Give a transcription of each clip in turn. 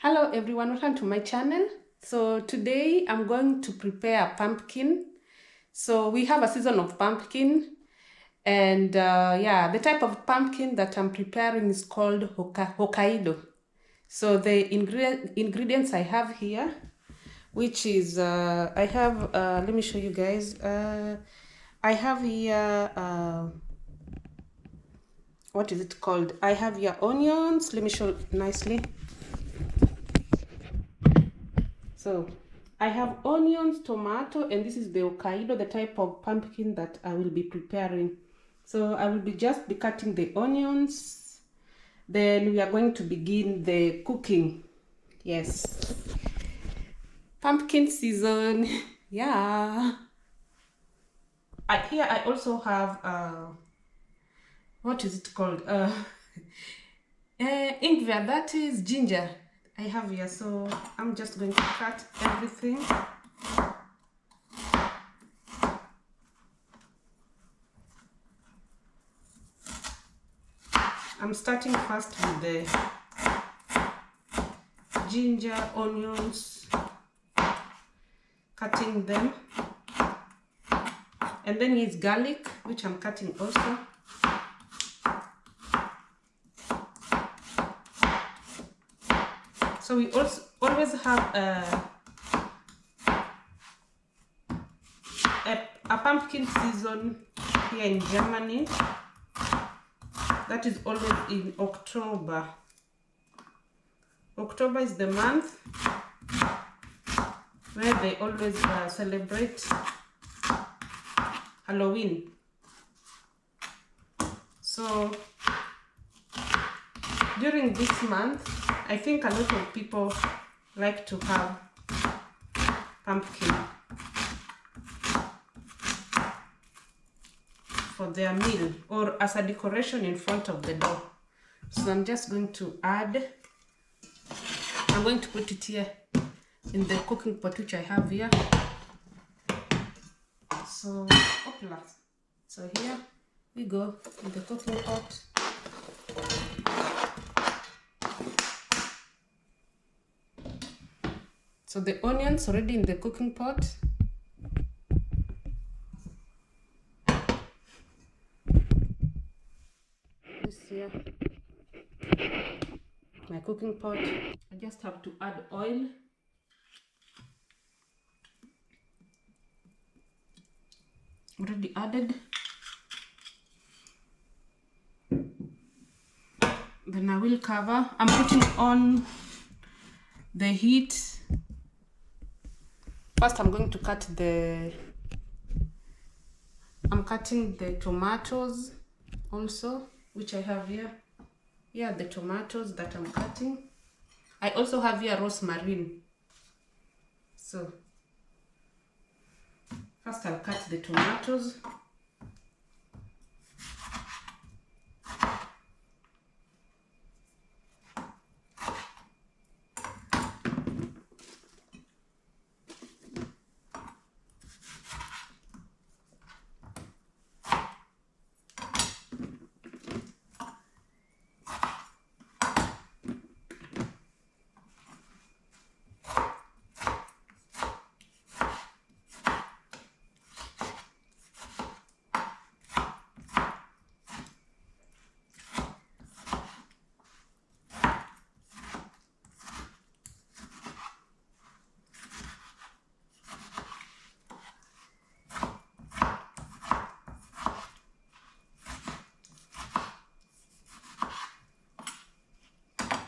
Hello everyone, welcome to my channel. So today I'm going to prepare a pumpkin. So we have a season of pumpkin, and yeah, the type of pumpkin that I'm preparing is called Hokkaido. So the ingredients I have here, which is I have let me show you guys. I have here what is it called? I have here onions. Let me show nicely. So I have onions, tomato, and this is the Hokkaido, the type of pumpkin that I will be preparing. So I will be just be cutting the onions. Then we are going to begin the cooking. Yes. Pumpkin season. Yeah. Here I also have, what is it called? Ingwer, that is ginger. I have here, so I'm just going to cut everything. I'm starting first with the ginger, onions, cutting them, and then it's garlic, which I'm cutting also. So we also always have a pumpkin season here in Germany. That is always in October. October is the month where they always celebrate Halloween. So during this month, I think a lot of people like to have pumpkin for their meal or as a decoration in front of the door. So I'm just going to add, I'm going to put it here in the cooking pot which I have here. So, opla. So here we go in the cooking pot. So the onions already in the cooking pot. This here, my cooking pot. I just have to add oil. Already added. Then I will cover. I'm putting on the heat. First I'm going to cut I'm cutting the tomatoes also, which I have here. Here are the tomatoes that I'm cutting. I also have here rosemary. So first I'll cut the tomatoes.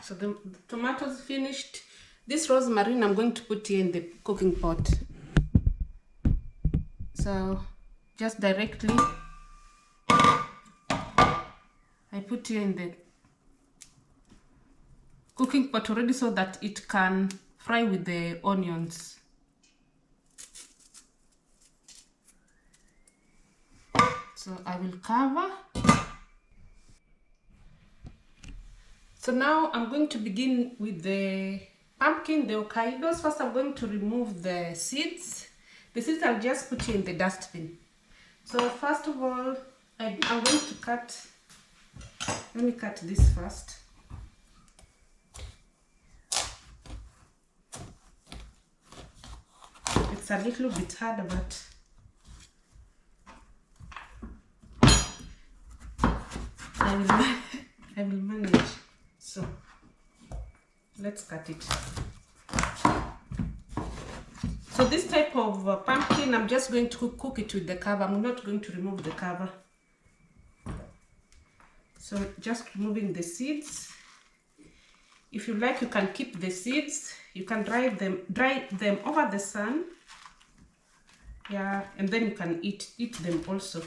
So the tomatoes finished. This rosemary I'm going to put here in the cooking pot. So just directly I put here in the cooking pot already so that it can fry with the onions. So I will cover. So now I'm going to begin with the pumpkin, the Hokkaidos. First I'm going to remove the seeds. The seeds I'll just put in the dustbin. So first of all, I'm going to cut, let me cut this first. It's a little bit harder, but I will manage. So let's cut it. So this type of pumpkin, I'm just going to cook it with the cover. I'm not going to remove the cover. So just removing the seeds. If you like, you can keep the seeds. You can dry them over the sun. Yeah, and then you can eat them also.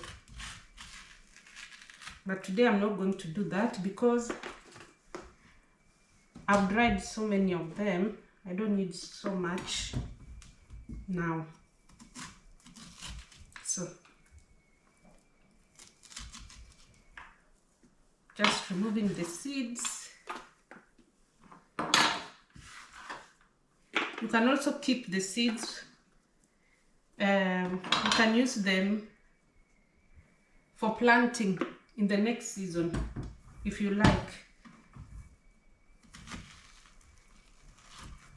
But today I'm not going to do that because I've dried so many of them. I don't need so much now. So just removing the seeds. You can also keep the seeds. You can use them for planting in the next season if you like.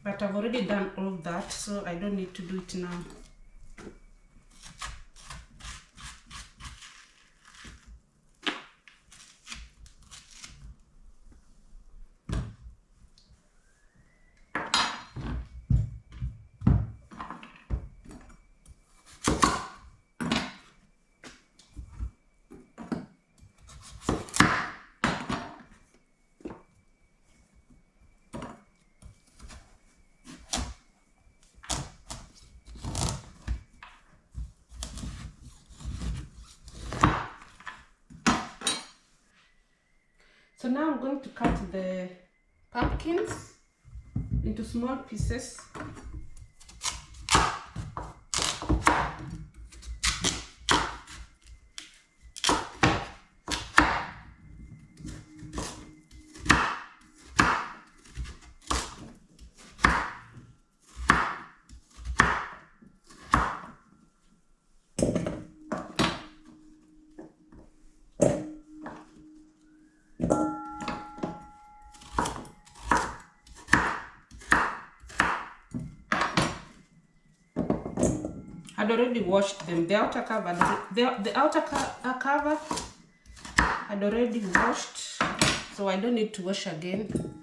But I've already done all of that, so I don't need to do it now. So now I'm going to cut the pumpkins into small pieces. I'd already washed them. The outer cover, the outer cover I'd already washed, so I don't need to wash again.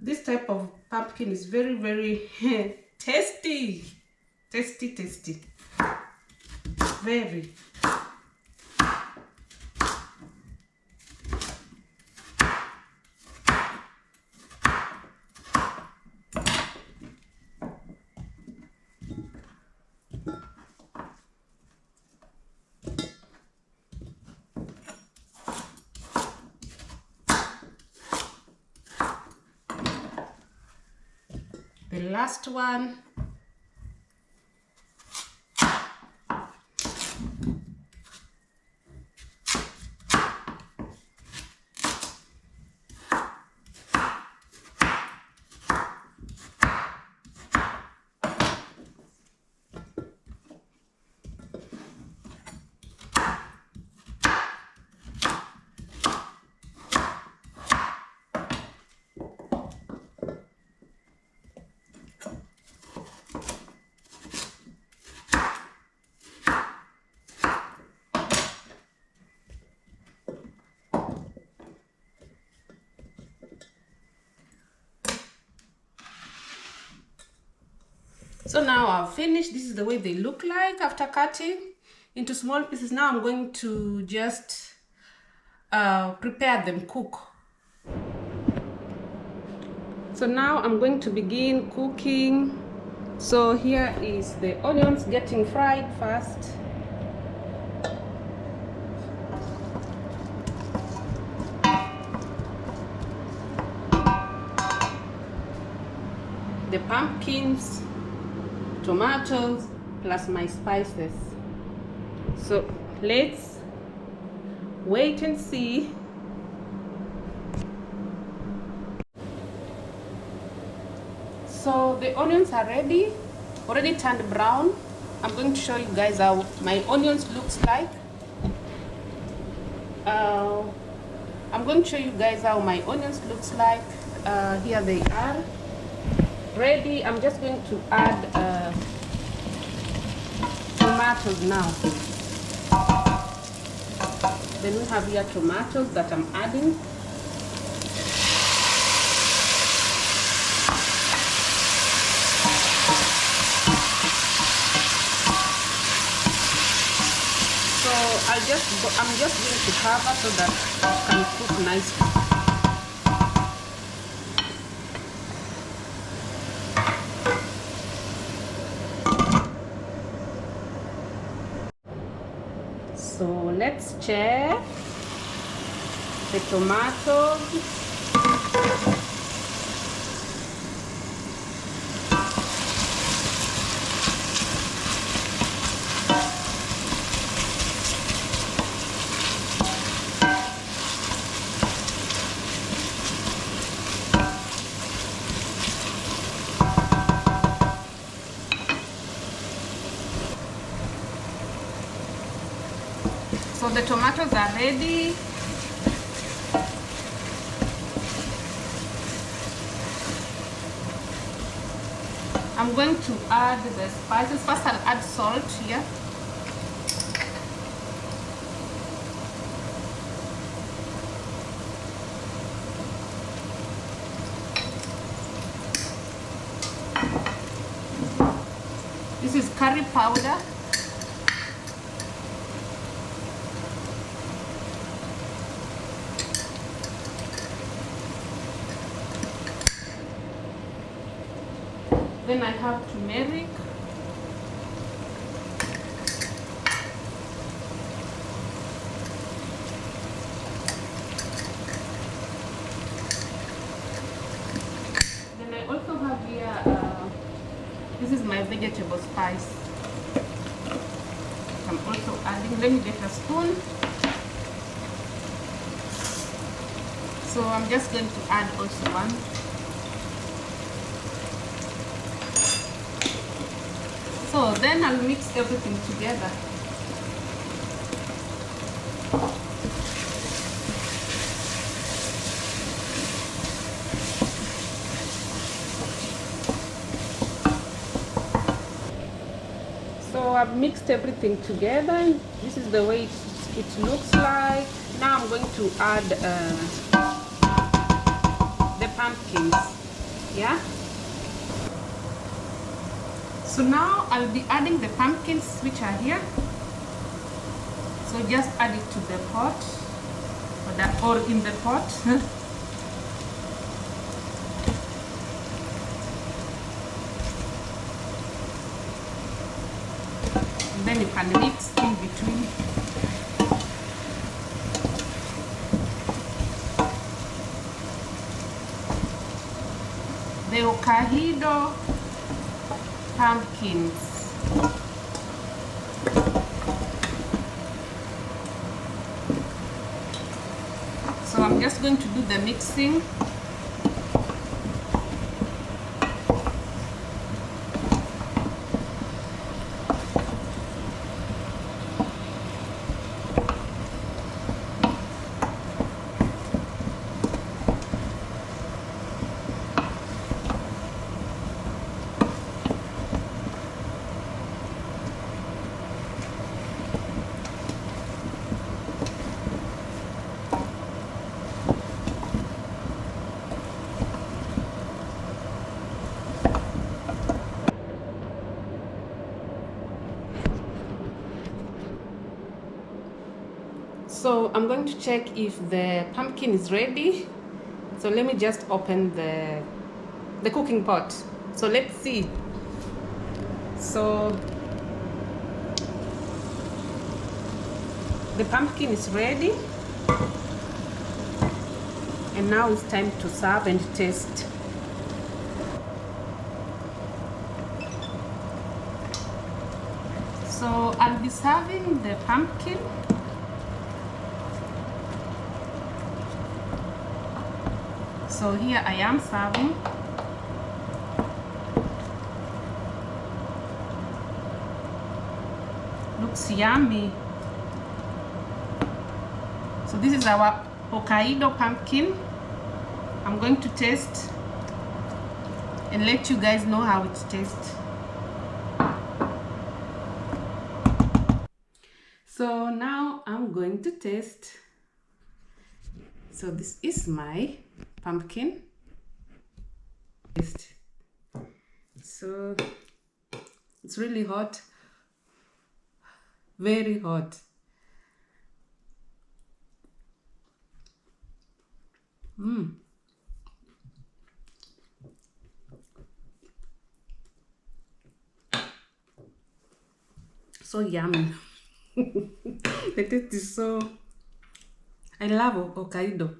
This type of pumpkin is very, very tasty. Tasty. Very. The last one. So now I've finished. This is the way they look like after cutting into small pieces. Now I'm going to just prepare them, cook. So now I'm going to begin cooking. So here is the onions getting fried first. pumpkins, tomatoes, plus my spices. So let's wait and see. So the onions are ready, already turned brown. I'm going to show you guys how my onions looks like. I'm going to show you guys how my onions looks like. Here they are, ready. I'm just going to add tomatoes now. Then we have here tomatoes that I'm adding. I'm just going to cover so that it can cook nicely. So let's check the tomatoes. So the tomatoes are ready. I'm going to add the spices. First I'll add salt here. This is curry powder. Then I have turmeric. Then I also have here, this is my vegetable spice. I'm also adding, let me get a spoon. So I'm just going to add also one. So then I'll mix everything together. So I've mixed everything together. This is the way it looks like. Now I'm going to add the pumpkins. Yeah. So now I'll be adding the pumpkins which are here. So just add it to the pot or in the pot. And then you can mix in between. The Hokkaido pumpkins. So I'm just going to do the mixing. So I'm going to check if the pumpkin is ready. So let me just open the cooking pot. So let's see. So the pumpkin is ready. And now it's time to serve and taste. So I'll be serving the pumpkin. So here I am serving. Looks yummy. So this is our Hokkaido pumpkin. I'm going to taste and let you guys know how it tastes. So now I'm going to taste. So this is my pumpkin. So it's really hot, very hot. So yummy. The taste is so, I love Hokkaido.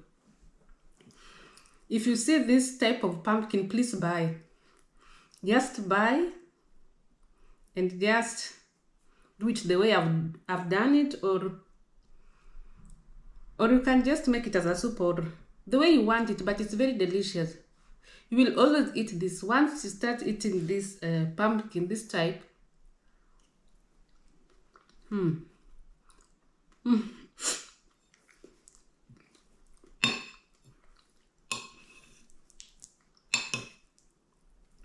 If you see this type of pumpkin, please buy. Just buy and just do it the way I've done it, or you can just make it as a soup or the way you want it, but it's very delicious. You will always eat this. Once you start eating this pumpkin, this type,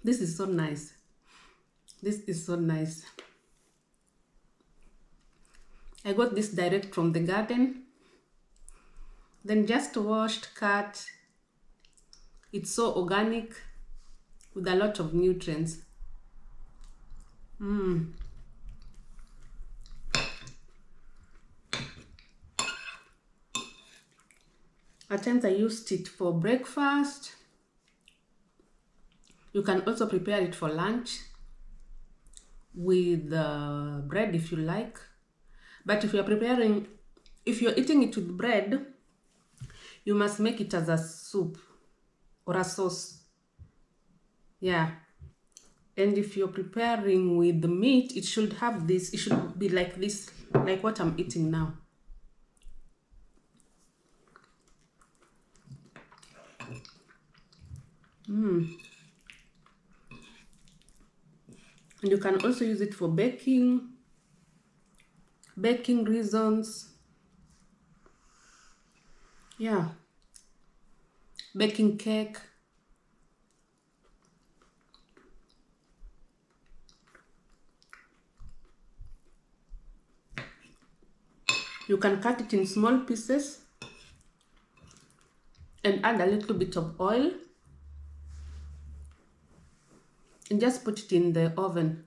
this is so nice. This is so nice. I got this direct from the garden, then just washed, cut. It's so organic with a lot of nutrients. At times I used it for breakfast. You can also prepare it for lunch with bread if you like. But if you're eating it with bread, you must make it as a soup or a sauce. Yeah. And if you're preparing with the meat, it should have this, it should be like this, like what I'm eating now. And you can also use it for baking reasons. Yeah. Baking cake. You can cut it in small pieces and add a little bit of oil and just put it in the oven.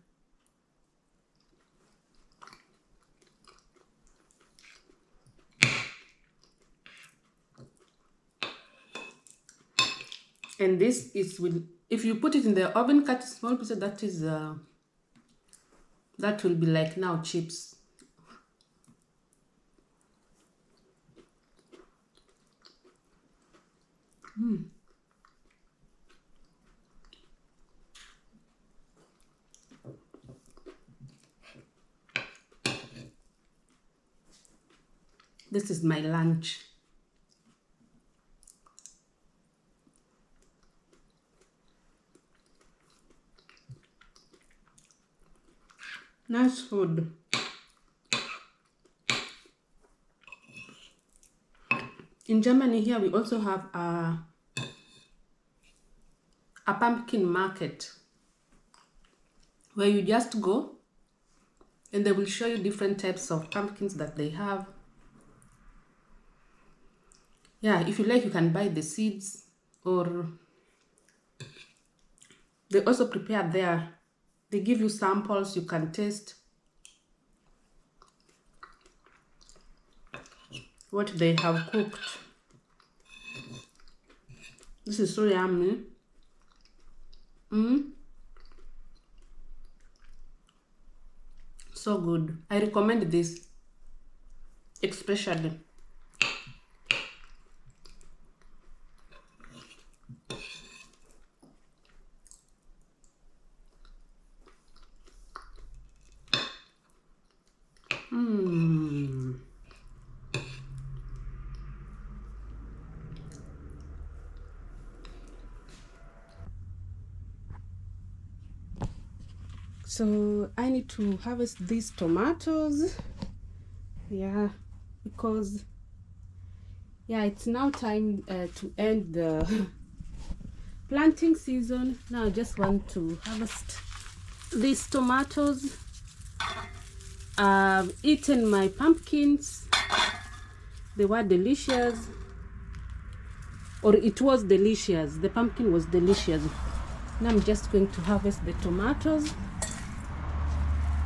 And this is with, if you put it in the oven, cut small pieces, that will be like now chips. This is my lunch. Nice food. In Germany here, we also have a pumpkin market where you just go and they will show you different types of pumpkins that they have. Yeah, if you like, you can buy the seeds, or they also prepare there. They give you samples, you can taste what they have cooked. This is so yummy. So good. I recommend this especially. So I need to harvest these tomatoes, yeah, because yeah, it's now time to end the planting season. Now I just want to harvest these tomatoes. I've eaten my pumpkins. They were delicious, or it was delicious. The pumpkin was delicious. Now I'm just going to harvest the tomatoes.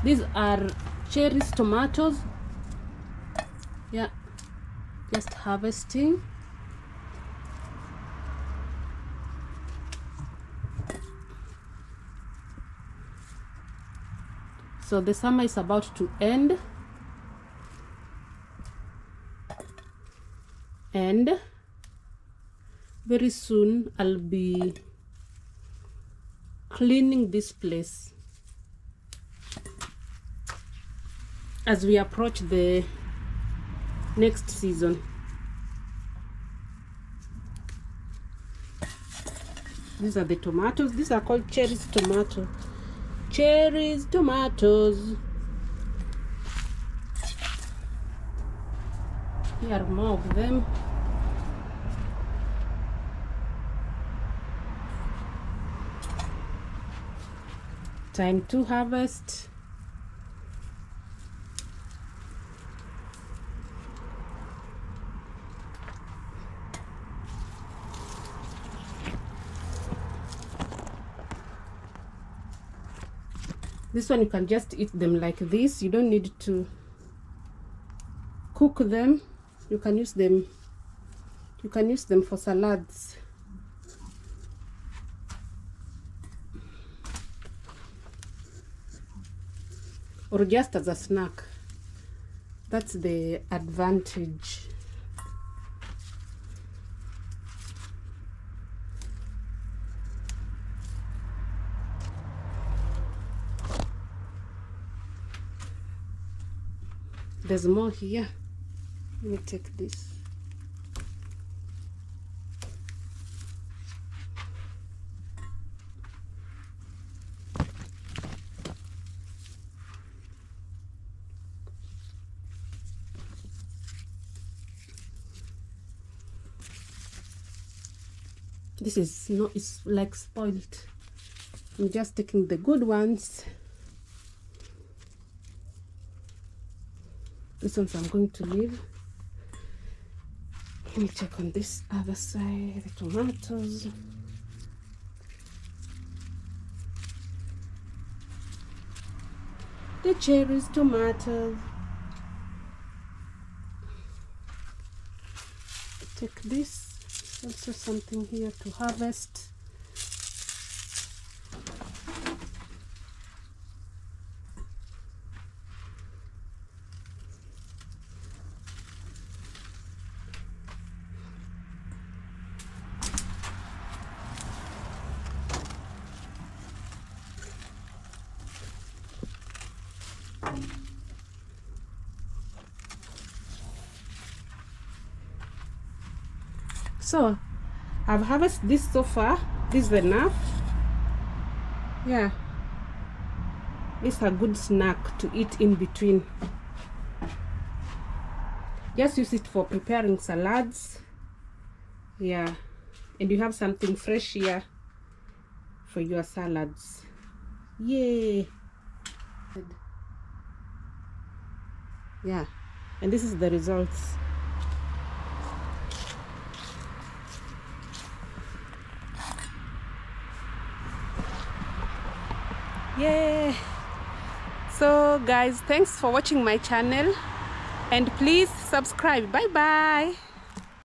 These are cherries tomatoes. Yeah, just harvesting. So the summer is about to end, and very soon I'll be cleaning this place as we approach the next season. These are the tomatoes. These are called cherries tomato. Cherries tomatoes. Here are more of them. Time to harvest. This one you can just eat them like this. You don't need to cook them. You can use them for salads. Or just as a snack. That's the advantage. There's more here. Let me take this. This is not, it's like spoiled. I'm just taking the good ones. These ones I'm going to leave. Let me check on this other side, the tomatoes. The cherries, tomatoes. Take this. Also something here to harvest. So I've harvested this so far. This is enough. Yeah, it's a good snack to eat in between. Just use it for preparing salads. Yeah, and you have something fresh here for your salads. Yay. Yeah, and this is the results. Yeah, so guys, thanks for watching my channel, and please subscribe. Bye bye.